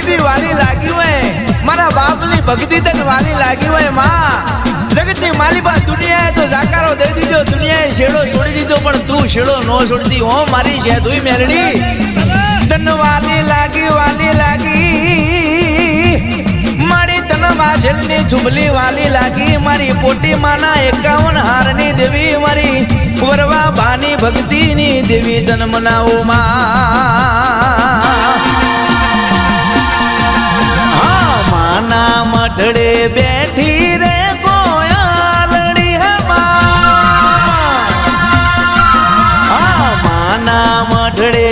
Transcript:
ગરીબી વાલી લાગી હોય, મારા બાપની ભક્તિ તક વાલી લાગી હોય માં, જગતની માલિકા દુનિયાએ તો જાકારો દઈ દીધો, દુનિયાએ શેડો છોડી દીધો, પણ તું શેડો ન છોડતી હો મારી શેધુઈ મેલડી. તન વાલી લાગી મારી તન માજલની થુબલી વાલી લાગી, મારી પોટી માના 51 હારની દેવી, મારી વરવા ભાની ભક્તિની દેવી તન મનાવો માં. હા માના મઢડે બેઠી રે કોયાલડી હે માં, હા માના મઢડે